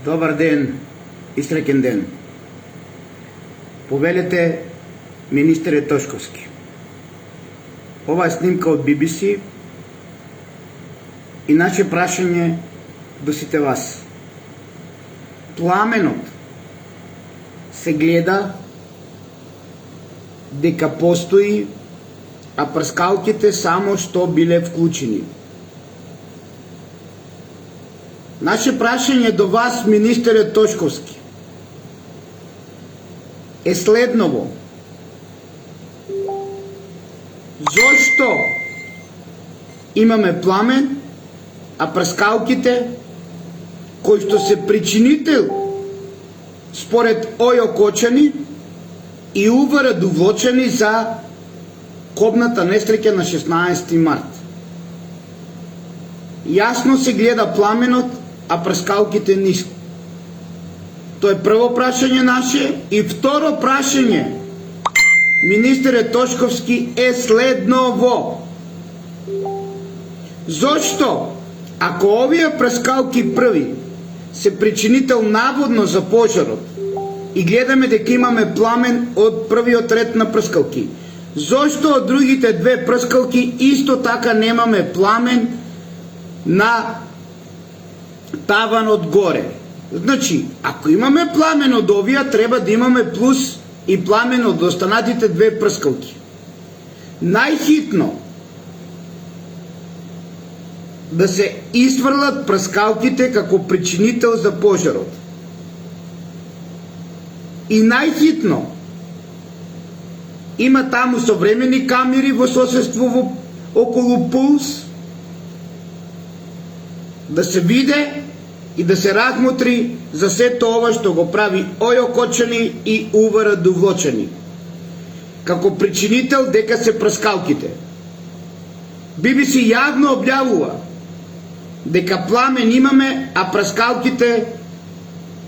Добар ден и среќен ден. Повелете министре Тошковски. Ова е снимка од BBC и наше прашање до сите вас. Пламенот се гледа дека постои, а прскалките само што биле вклучени. Наше прашање до вас, министре Тошковски, е следново. Зошто имаме пламен, а прскалките, кои што се причинител според Ојо Кочани и УВР Дувлочани за кобната несреќа на 16 март. Јасно се гледа пламенот, а прскалките ниско. Тоа е прво прашање наше. И второ прашање, министре Тошковски, е следново. Зошто, ако овие прскалки први се причинител наводно за пожарот и гледаме дека имаме пламен од првиот ред на прскалки, зошто од другите две прскалки исто така немаме пламен на таванот горе? Значи, ако имаме пламен од овие, треба да имаме плюс и пламен од останатите две прскалки. Најхитно да се изврлат прскалките како причинител за пожарот. И најхитно има таму современи камери во соседство околу Пулс, да се виде и да се размотри за сето ова што го прави Ојо Кочани и УВР Дувлочани како причинител дека се прскалките. BBC јавно објавува дека пламен имаме, а прскалките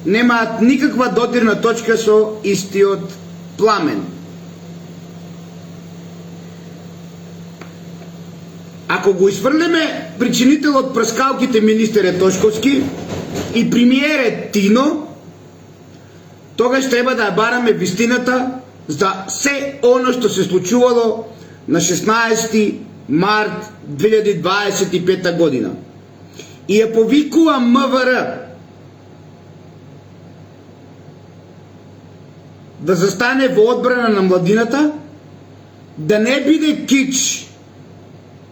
немаат никаква додирна точка со истиот пламен. Ако го изврлеме причинителот прскалките, министре Тошковски, и премиере Тино, тогаш треба да ја бараме вистината за се оно што се случувало на 16 март 2025 година. И ја повикува МВР да застане во одбрана на младината, да не биде кич,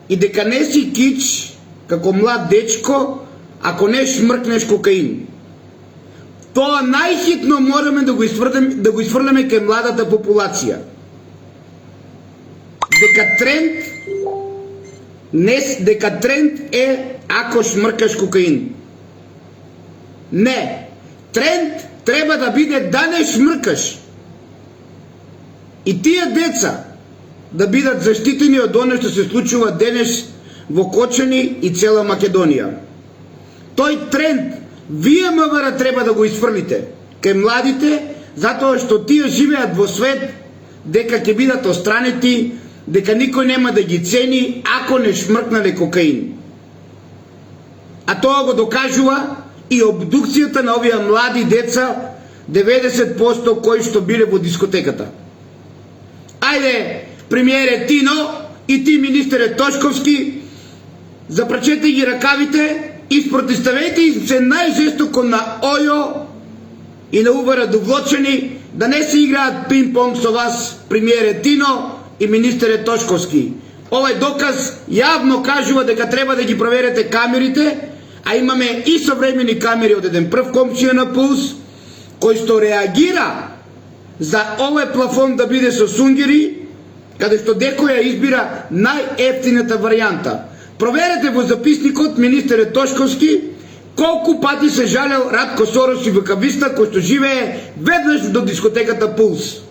и дека не си кич како млад дечко ако не шмркнеш кокаин. Тоа најхитно мораме да го изврлеме кај младата популација. Дека тренд е ако шмркаш кокаин. Не, тренд треба да биде да не шмркаш. И тие деца да бидат заштитени од оно што се случува денес во Кочани и цела Македонија. Тој тренд вие МВР треба да го изфрлите кај младите, затоа што тие живеат во свет дека ќе бидат остранети, дека никој нема да ги цени ако не шмркнале кокаин. А тоа го докажува и обдукцијата на овие млади деца, 90% кои што биле во дискотеката. Ајде, премиере Тино и ти, министре Тошковски, запрачете ги ракавите и спротиставете се најжестоко на Ојо и на УВР Дувлочани, да не се играат пинг-понг со вас, премиере Тино и министре Тошковски. Овај доказ јавно кажува дека треба да ги проверете камерите, а имаме и современи камери од еден прв комшија на Пулс, кој што реагира за овој плафон да биде со сунгери, каде што декој ја избира најефтината варијанта. Проверете во записникот, министре Тошковски, колку пати се жалел Радко Сорос и ВК Виста, кој што живее веднаш до дискотеката Пулс.